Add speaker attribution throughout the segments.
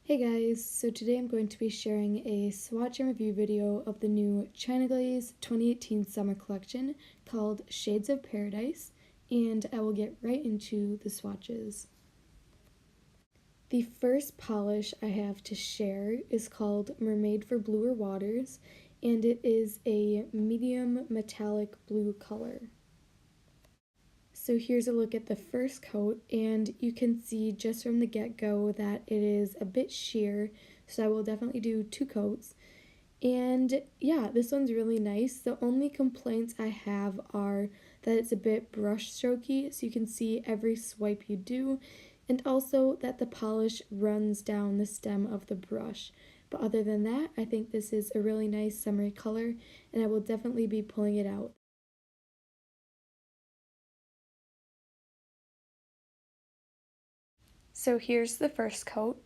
Speaker 1: Hey guys, so today I'm going to be sharing a swatch and review video of the new China Glaze 2018 summer collection called Shades of Paradise, and I will get right into the swatches. The first polish I have to share is called Mermaid for Bluer Waters, and it is a medium metallic blue color. So here's a look at the first coat, and you can see just from the get-go that it is a bit sheer, so I will definitely do 2 coats. And yeah, this one's really nice. The only complaints I have are that it's a bit brush strokey, so you can see every swipe you do, and also that the polish runs down the stem of the brush. But other than that, I think this is a really nice summery color, and I will definitely be pulling it out. So here's the first coat,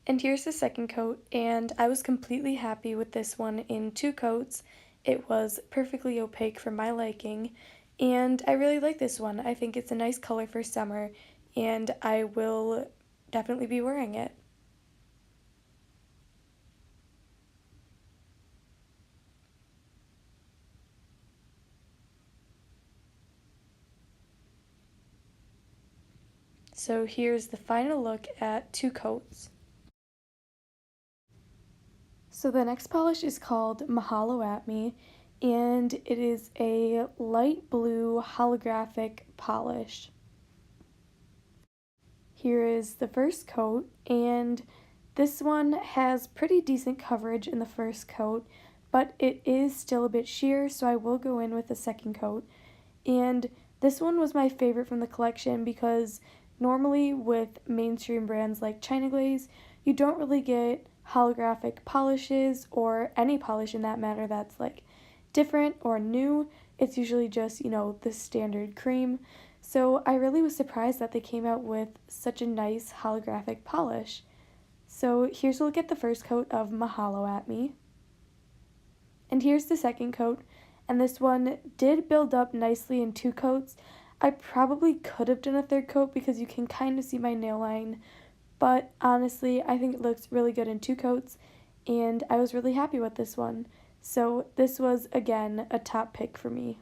Speaker 1: and here's the second coat, and I was completely happy with this one in 2 coats. It was perfectly opaque for my liking, and I really like this one. I think it's a nice color for summer, and I will definitely be wearing it. So here's the final look at 2 coats. So the next polish is called Mahalo At Me, and it is a light blue holographic polish. Here is the first coat, and this one has pretty decent coverage in the first coat, but it is still a bit sheer, so I will go in with the second coat. And this one was my favorite from the collection because normally with mainstream brands like China Glaze, you don't really get holographic polishes or any polish in that matter that's like different or new. It's usually just, the standard cream. So I really was surprised that they came out with such a nice holographic polish. So here's a look at the first coat of Mahalo At Me. And here's the second coat, and this one did build up nicely in 2 coats. I probably could have done a third coat because you can kind of see my nail line, but honestly I think it looks really good in 2 coats, and I was really happy with this one. So this was, again, a top pick for me.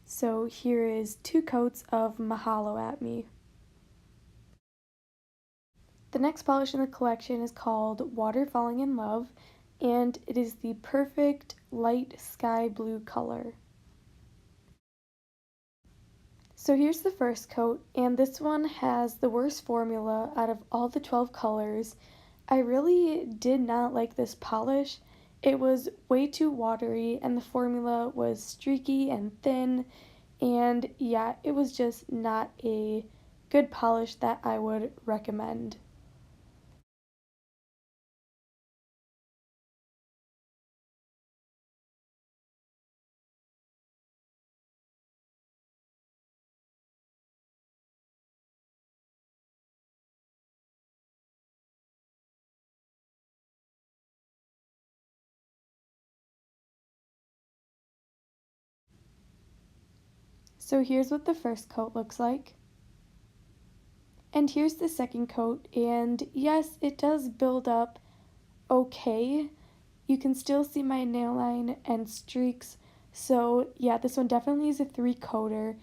Speaker 1: So here is 2 coats of Mahalo At Me. The next polish in the collection is called Water Falling in Love, and it is the perfect light sky blue color. So here's the first coat, and this one has the worst formula out of all the 12 colors. I really did not like this polish. It was way too watery, and the formula was streaky and thin, and yeah, it was just not a good polish that I would recommend. So here's what the first coat looks like. And here's the second coat, and yes, it does build up okay. You can still see my nail line and streaks, so yeah, this one definitely is a 3-coater.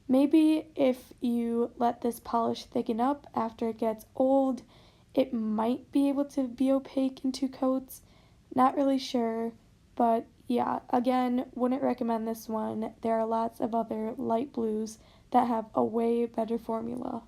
Speaker 1: Maybe if you let this polish thicken up after it gets old, it might be able to be opaque in 2 coats. Not really sure, but yeah, again, wouldn't recommend this one. There are lots of other light blues that have a way better formula.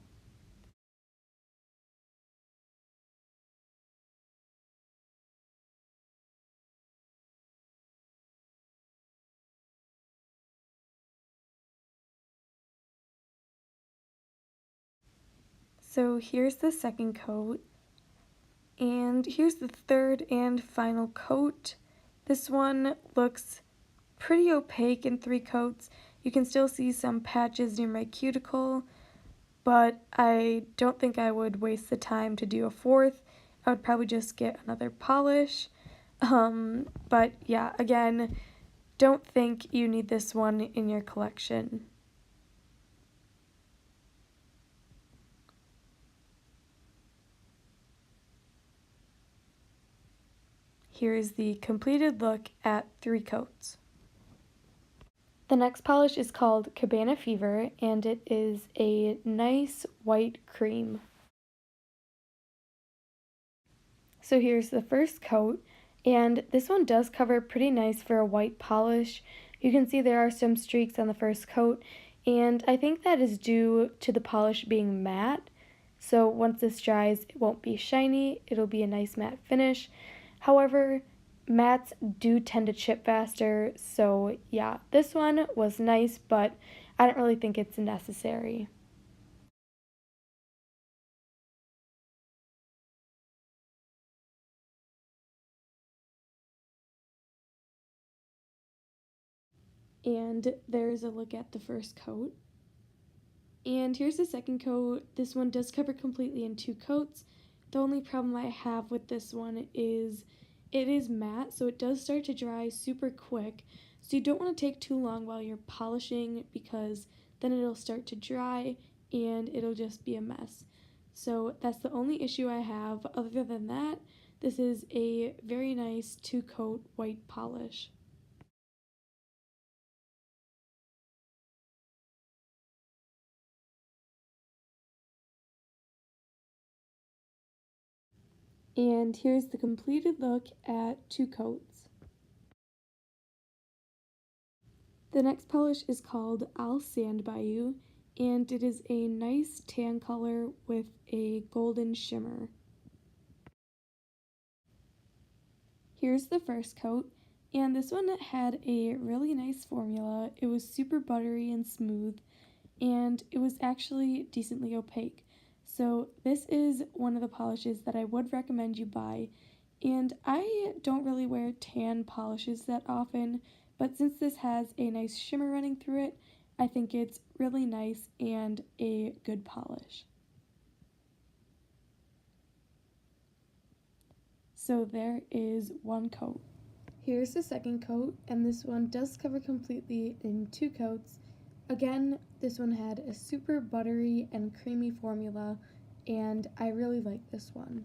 Speaker 1: So here's the second coat, and here's the third and final coat. This one looks pretty opaque in 3 coats. You can still see some patches near my cuticle, but I don't think I would waste the time to do a 4th. I would probably just get another polish. But yeah, again, don't think you need this one in your collection. Here is the completed look at 3 coats. The next polish is called Cabana Fever, and it is a nice white cream. So here's the first coat, and this one does cover pretty nice for a white polish. You can see there are some streaks on the first coat, and I think that is due to the polish being matte. So once this dries, it won't be shiny, it'll be a nice matte finish. However, mattes do tend to chip faster, so yeah, this one was nice, but I don't really think it's necessary. And there's a look at the first coat. And here's the second coat. This one does cover completely in 2 coats. The only problem I have with this one is it is matte, so it does start to dry super quick. So you don't want to take too long while you're polishing because then it'll start to dry and it'll just be a mess. So that's the only issue I have. Other than that, this is a very nice 2-coat white polish. And here's the completed look at 2 coats. The next polish is called Sand Bayou, and it is a nice tan color with a golden shimmer. Here's the first coat, and this one had a really nice formula. It was super buttery and smooth, and it was actually decently opaque. So this is one of the polishes that I would recommend you buy. And I don't really wear tan polishes that often, but since this has a nice shimmer running through it, I think it's really nice and a good polish. So there is one coat. Here's the second coat, and this one does cover completely in 2 coats. Again, this one had a super buttery and creamy formula, and I really like this one.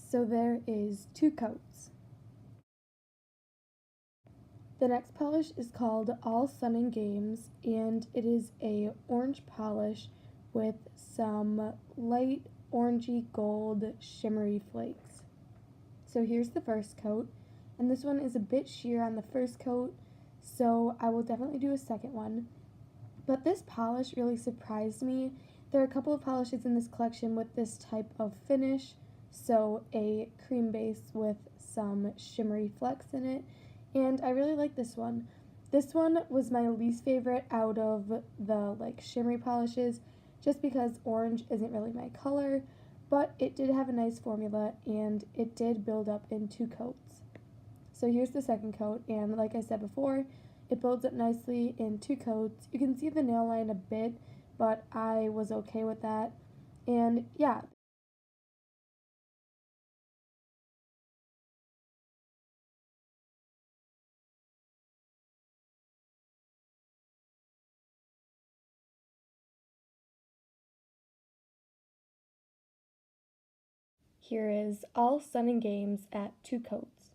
Speaker 1: So there is 2 coats. The next polish is called All Sun and Games, and it is a orange polish with some light orangey gold shimmery flakes. So here's the first coat, and this one is a bit sheer on the first coat, so I will definitely do a second one. But this polish really surprised me. There are a couple of polishes in this collection with this type of finish, so a cream base with some shimmery flecks in it, and I really like this one. This one was my least favorite out of the shimmery polishes just because orange isn't really my color, but it did have a nice formula and it did build up in 2 coats. So here's the second coat, and like I said before, it builds up nicely in 2 coats. You can see the nail line a bit, but I was okay with that. And yeah. Here is All Sun and Games at 2 coats.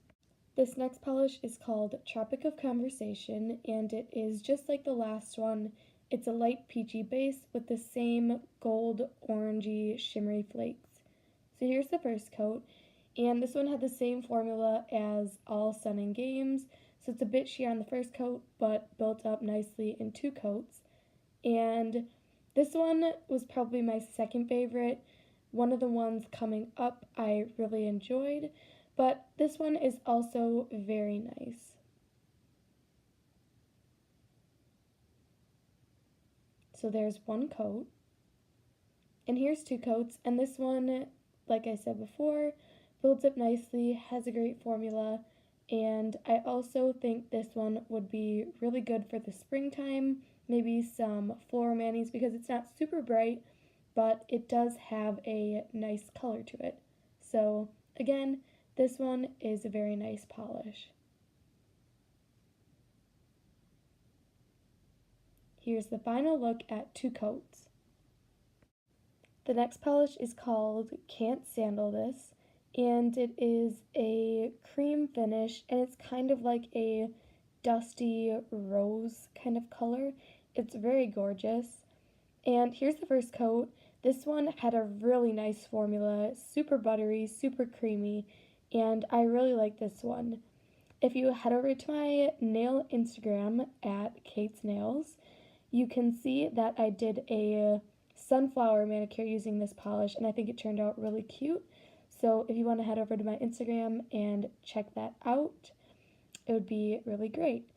Speaker 1: This next polish is called Tropic of Conversation, and it is just like the last one. It's a light peachy base with the same gold orangey shimmery flakes. So here's the first coat, and this one had the same formula as All Sun and Games, so it's a bit sheer on the first coat, but built up nicely in 2 coats. And this one was probably my second favorite. One of the ones coming up I really enjoyed, but this one is also very nice. So there's one coat, and here's 2 coats, and this one, like I said before, builds up nicely, has a great formula, And I also think this one would be really good for the springtime, maybe some floral manis because it's not super bright, but it does have a nice color to it. So again, this one is a very nice polish. Here's the final look at 2 coats. The next polish is called Can't Sandal This, and it is a cream finish, and it's kind of like a dusty rose kind of color. It's very gorgeous. And here's the first coat. This one had a really nice formula, super buttery, super creamy, and I really like this one. If you head over to my nail Instagram at Kate's Nails, you can see that I did a sunflower manicure using this polish, and I think it turned out really cute. So if you want to head over to my Instagram and check that out, it would be really great.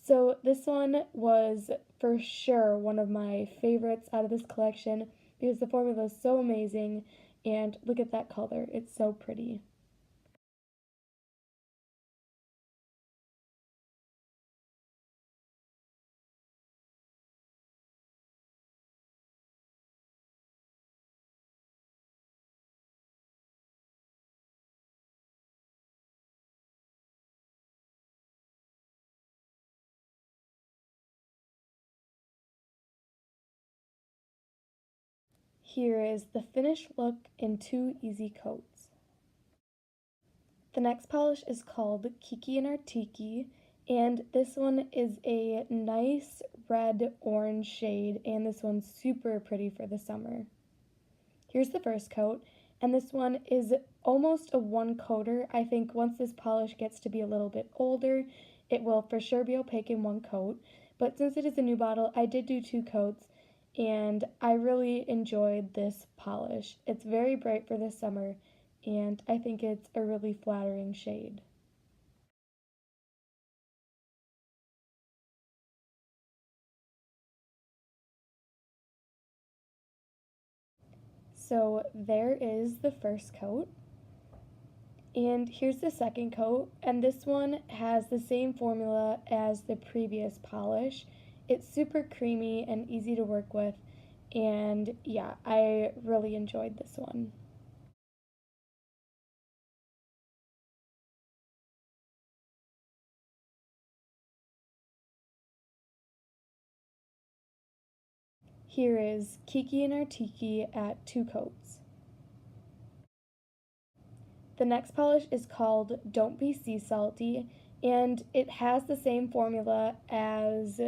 Speaker 1: So this one was for sure one of my favorites out of this collection because the formula is so amazing, and look at that color, it's so pretty. Here is the finished look in 2 easy coats. The next polish is called Kiki and Tiki, and this one is a nice red orange shade, and this one's super pretty for the summer. Here's the first coat, and this one is almost a 1-coater. I think once this polish gets to be a little bit older, it will for sure be opaque in 1 coat, but since it is a new bottle, I did do 2 coats, and I really enjoyed this polish. It's very bright for the summer, and I think it's a really flattering shade. So there is the first coat. And here's the second coat, and this one has the same formula as the previous polish. It's super creamy and easy to work with, and yeah, I really enjoyed this one. Here is Kiki and Tiki at 2 coats. The next polish is called Don't Be Sea Salty, and it has the same formula as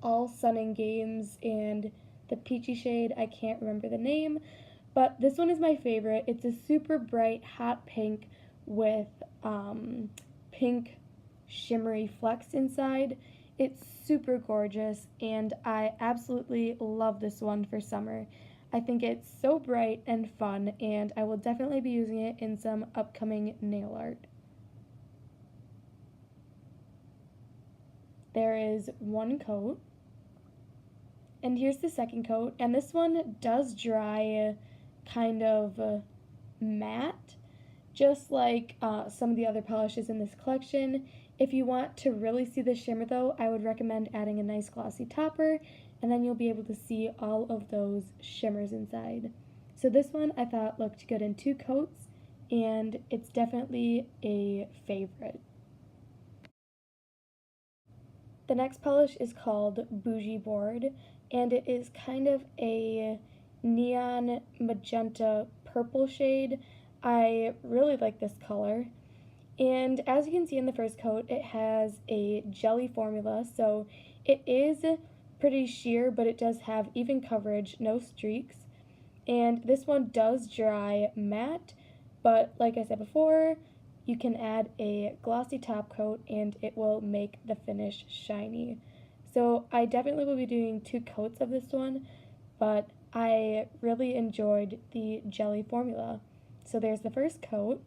Speaker 1: All Sun and Games and the peachy shade. I can't remember the name, but this one is my favorite. It's a super bright hot pink with pink shimmery flecks inside. It's super gorgeous, and I absolutely love this one for summer. I think it's so bright and fun, and I will definitely be using it in some upcoming nail art. There is 1 coat, and here's the second coat, and this one does dry kind of matte, just like some of the other polishes in this collection. If you want to really see the shimmer though, I would recommend adding a nice glossy topper, and then you'll be able to see all of those shimmers inside. So this one I thought looked good in 2 coats, and it's definitely a favorite. The next polish is called Bougie Board, and it is kind of a neon magenta purple shade. I really like this color. And as you can see in the first coat, it has a jelly formula, so it is pretty sheer, but it does have even coverage, no streaks. And this one does dry matte, but like I said before, you can add a glossy top coat and it will make the finish shiny. So I definitely will be doing 2 coats of this one, but I really enjoyed the jelly formula. So there's the first coat,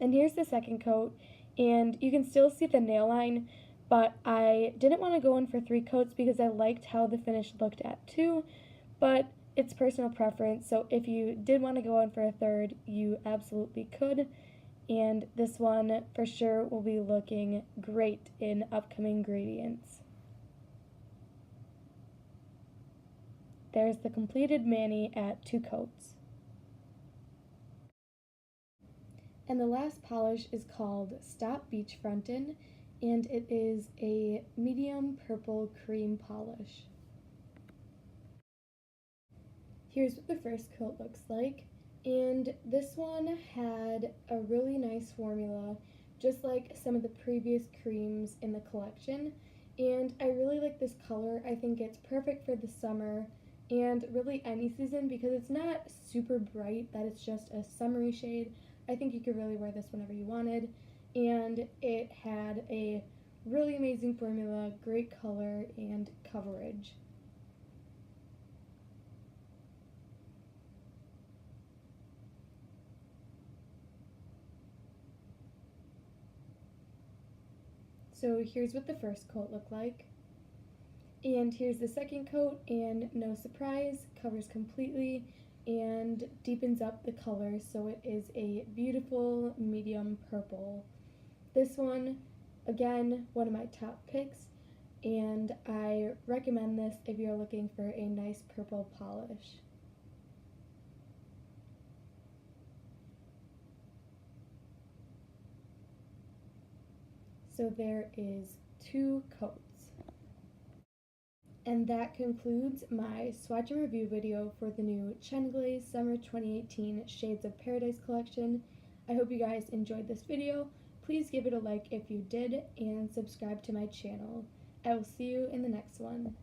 Speaker 1: and here's the second coat, and you can still see the nail line, but I didn't want to go in for 3 coats because I liked how the finish looked at 2, but it's personal preference, so if you did want to go in for a third, you absolutely could. and this one for sure will be looking great in upcoming ingredients. There's the completed mani at 2 coats. And the last polish is called Stop Beachfrontin', and it is a medium purple cream polish. Here's what the first coat looks like, and this one had a really nice formula, just like some of the previous creams in the collection, and I really like this color. I think it's perfect for the summer and really any season because it's not super bright, that it's just a summery shade. I think you could really wear this whenever you wanted, and it had a really amazing formula, great color, and coverage. So here's what the first coat looked like. And here's the second coat, and no surprise, covers completely and deepens up the color so it is a beautiful medium purple. This one, again, one of my top picks, and I recommend this if you're looking for a nice purple polish. So there is 2 coats. And that concludes my swatch and review video for the new China Glaze Summer 2018 Shades of Paradise collection. I hope you guys enjoyed this video. Please give it a like if you did, and subscribe to my channel. I will see you in the next one.